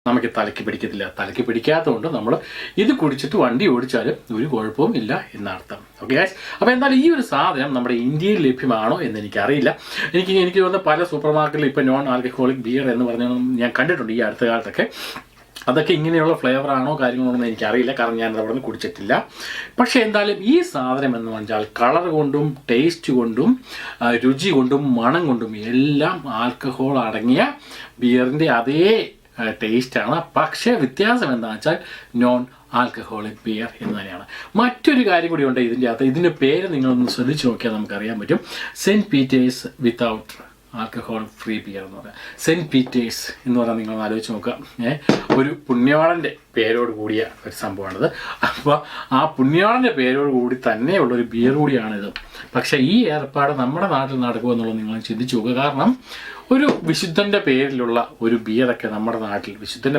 നമുക്ക് തലയ്ക്ക് പിടിക്കത്തില്ല. തലയ്ക്ക് പിടിക്കാത്തതുകൊണ്ട് നമ്മൾ ഇത് കുടിച്ചിട്ട് വണ്ടി ഓടിച്ചാലും ഒരു കുഴപ്പവും ഇല്ല എന്നർത്ഥം. ഓക്കെ ഗൈസ്, അപ്പോൾ എന്തായാലും ഈ ഒരു സാധനം നമ്മുടെ ഇന്ത്യയിൽ ലഭ്യമാണോ എന്ന് എനിക്കറിയില്ല. എനിക്ക് തോന്നുന്ന പല സൂപ്പർ മാർക്കറ്റിൽ ഇപ്പോൾ നോൺ ആൽക്കഹോളിക് ബിയർ എന്ന് പറഞ്ഞാൽ ഞാൻ കണ്ടിട്ടുണ്ട് ഈ അടുത്ത കാലത്തൊക്കെ. അതൊക്കെ ഇങ്ങനെയുള്ള ഫ്ലേവറാണോ കാര്യങ്ങളോ എന്ന് എനിക്കറിയില്ല, കാരണം ഞാൻ അവിടെ നിന്ന് കുടിച്ചിട്ടില്ല. പക്ഷേ എന്തായാലും ഈ സാധനം എന്ന് പറഞ്ഞാൽ കളർ കൊണ്ടും ടേസ്റ്റ് കൊണ്ടും രുചി കൊണ്ടും മണം കൊണ്ടും എല്ലാം ആൽക്കഹോൾ അടങ്ങിയ ബിയറിൻ്റെ അതേ ടേസ്റ്റാണ്. പക്ഷേ വ്യത്യാസം എന്താണെന്ന് വെച്ചാൽ നോൺ ആൽക്കഹോളിക് ബിയർ എന്ന് തന്നെയാണ്. മറ്റൊരു കാര്യം കൂടി ഉണ്ട് ഇതിൻ്റെ അകത്ത്. ഇതിൻ്റെ പേര് നിങ്ങളൊന്ന് ശ്രദ്ധിച്ച് നോക്കിയാൽ നമുക്കറിയാൻ പറ്റും. Saint Peter's without alcohol free beer എന്ന് പറയാം. സെൻറ്റ് പീറ്റേഴ്സ് എന്ന് പറഞ്ഞാൽ നിങ്ങളൊന്ന് ആലോചിച്ച് നോക്കുക. ഒരു പുണ്യവാളൻ്റെ പേരോട് കൂടിയ ഒരു സംഭവമാണിത്. അപ്പോൾ ആ പുണ്യവാളൻ്റെ പേരോട് കൂടി തന്നെയുള്ളൊരു ബിയർ കൂടിയാണിത്. പക്ഷേ ഈ ഏർപ്പാട് നമ്മുടെ നാട്ടിൽ നടക്കുമെന്നുള്ളത് നിങ്ങൾ ചിന്തിച്ച് നോക്കുക. കാരണം ഒരു വിശുദ്ധൻ്റെ പേരിലുള്ള ഒരു ബിയറൊക്കെ നമ്മുടെ നാട്ടിൽ, വിശുദ്ധൻ്റെ